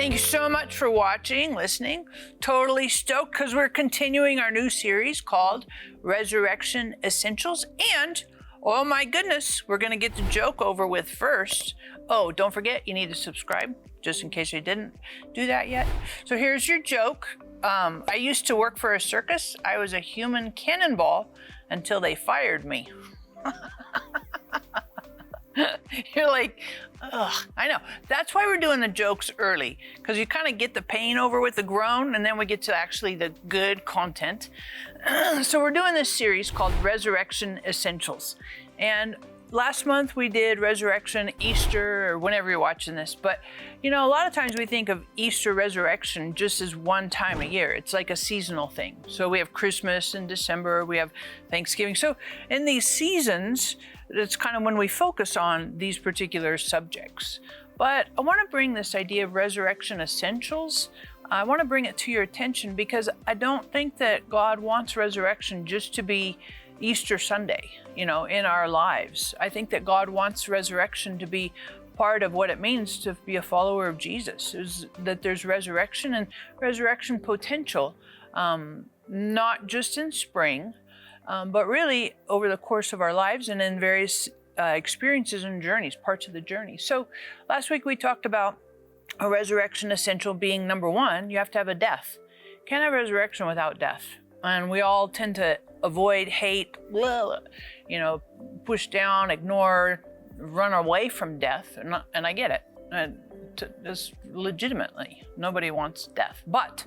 Thank you so much for watching, listening. Totally stoked because we're continuing our new series called Resurrection Essentials. And, oh my goodness, we're going to get the joke over with first. Oh, don't forget, you need to subscribe, just in case you didn't do that yet. So here's your joke. I used to work for a circus. I was a human cannonball until they fired me. You're like, ugh, I know. That's why we're doing the jokes early, because you kind of get the pain over with the groan, and then we get to actually the good content. So we're doing this series called Resurrection Essentials. And last month we did Resurrection, Easter, or whenever you're watching this. But, you know, a lot of times we think of Easter resurrection just as one time a year. It's like a seasonal thing. So we have Christmas in December, we have Thanksgiving. So in these seasons, it's kind of when we focus on these particular subjects. But I want to bring this idea of resurrection essentials. I want to bring it to your attention because I don't think that God wants resurrection just to be Easter Sunday, you know, in our lives. I think that God wants resurrection to be part of what it means to be a follower of Jesus, is that there's resurrection and resurrection potential, not just in spring, but really over the course of our lives and in various experiences and journeys, parts of the journey. So last week we talked about a resurrection essential being number one, you have to have a death. Can't have resurrection without death. And we all tend to avoid, hate, you know, push down, ignore, run away from death. And I get it. Just legitimately, nobody wants death. But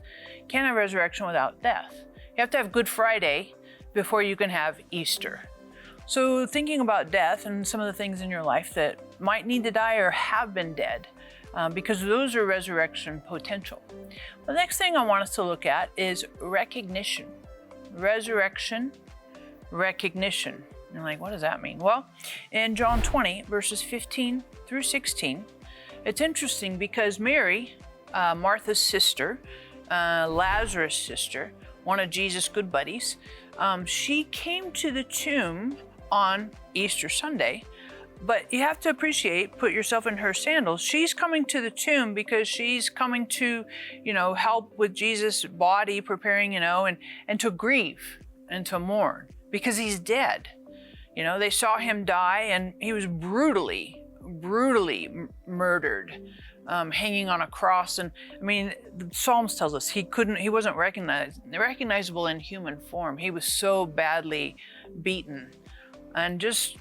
can't have resurrection without death. You have to have Good Friday before you can have Easter. So thinking about death and some of the things in your life that might need to die or have been dead, because those are resurrection potential. The next thing I want us to look at is recognition. Resurrection, recognition. You're like, what does that mean? Well, in John 20, verses 15 through 16, it's interesting because Mary, Martha's sister, Lazarus' sister, one of Jesus' good buddies, she came to the tomb on Easter Sunday. But you have to appreciate, put yourself in her sandals. She's coming to the tomb because she's coming to, you know, help with Jesus' body, preparing, you know, and to grieve and to mourn because he's dead. You know, they saw him die and he was brutally murdered, hanging on a cross. And I mean, the Psalms tells us he wasn't recognizable in human form. He was so badly beaten and just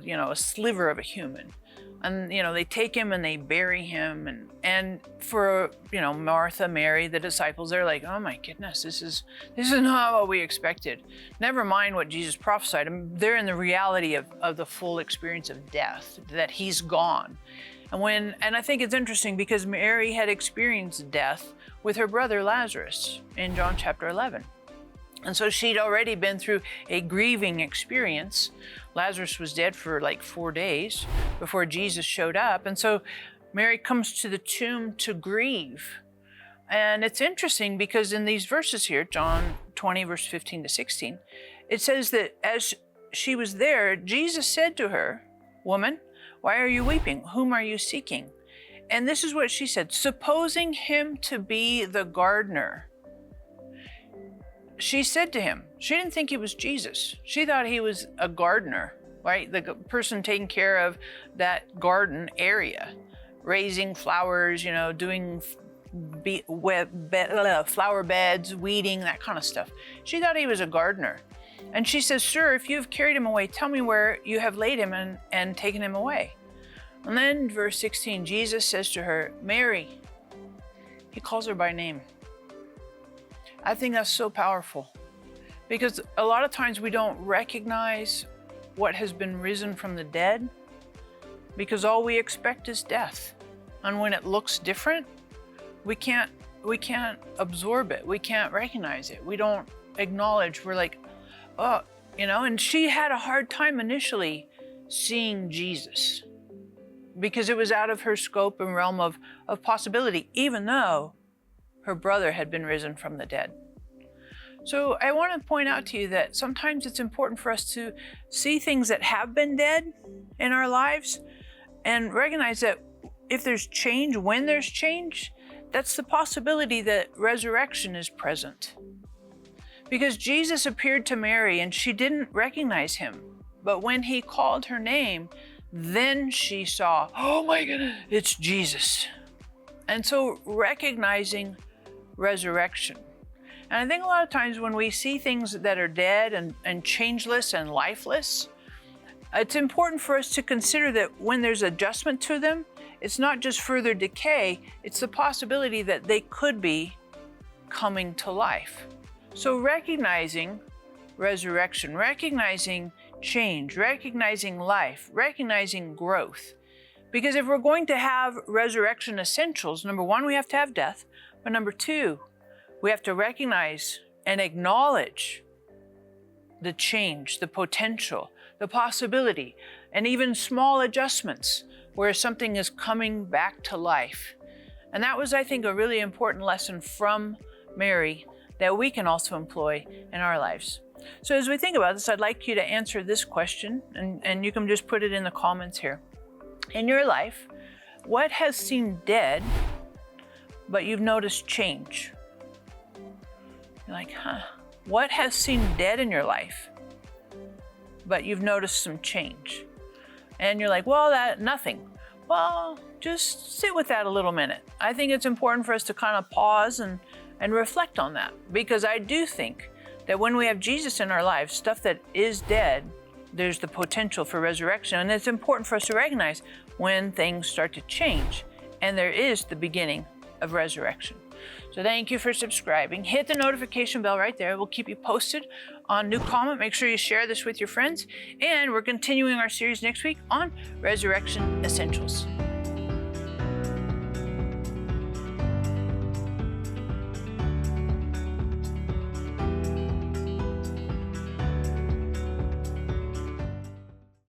you know, a sliver of a human. And, you know, they take him and they bury him. And for, you know, Martha, Mary, the disciples, they're like, oh my goodness, this is not what we expected. Never mind what Jesus prophesied. I mean, they're in the reality of the full experience of death, that he's gone. And I think it's interesting because Mary had experienced death with her brother Lazarus in John chapter 11. And so she'd already been through a grieving experience. Lazarus was dead for like 4 days before Jesus showed up. And so Mary comes to the tomb to grieve. And it's interesting because in these verses here, John 20, verse 15 to 16, it says that as she was there, Jesus said to her, "Woman, why are you weeping? Whom are you seeking?" And this is what she said, "Supposing him to be the gardener." She said to him, she didn't think he was Jesus. She thought he was a gardener, right? The person taking care of that garden area, raising flowers, you know, doing flower beds, weeding, that kind of stuff. She thought he was a gardener. And she says, "Sir, if you have carried him away, tell me where you have laid him and taken him away." And then verse 16, Jesus says to her, "Mary." He calls her by name. I think that's so powerful because a lot of times we don't recognize what has been risen from the dead because all we expect is death. And when it looks different, we can't absorb it. We can't recognize it. We don't acknowledge. We're like, oh, you know, and she had a hard time initially seeing Jesus because it was out of her scope and realm of possibility, even though her brother had been risen from the dead. So I want to point out to you that sometimes it's important for us to see things that have been dead in our lives and recognize that if there's change, when there's change, that's the possibility that resurrection is present. Because Jesus appeared to Mary and she didn't recognize him. But when he called her name, then she saw, oh my goodness, it's Jesus. And so recognizing resurrection. And I think a lot of times when we see things that are dead and changeless and lifeless, it's important for us to consider that when there's adjustment to them, it's not just further decay, it's the possibility that they could be coming to life. So recognizing resurrection, recognizing change, recognizing life, recognizing growth. Because if we're going to have resurrection essentials, number one, we have to have death, but number two, we have to recognize and acknowledge the change, the potential, the possibility, and even small adjustments where something is coming back to life. And that was, I think, a really important lesson from Mary that we can also employ in our lives. So as we think about this, I'd like you to answer this question, and you can just put it in the comments here. In your life, what has seemed dead, but you've noticed change? You're like, what has seemed dead in your life, but you've noticed some change? And you're like, well, nothing. Well, just sit with that a little minute. I think it's important for us to kind of pause and reflect on that, because I do think that when we have Jesus in our lives, stuff that is dead, there's the potential for resurrection. And it's important for us to recognize when things start to change and there is the beginning of resurrection. So thank you for subscribing. Hit the notification bell right there. We'll keep you posted on new comment. Make sure you share this with your friends. And we're continuing our series next week on Resurrection Essentials.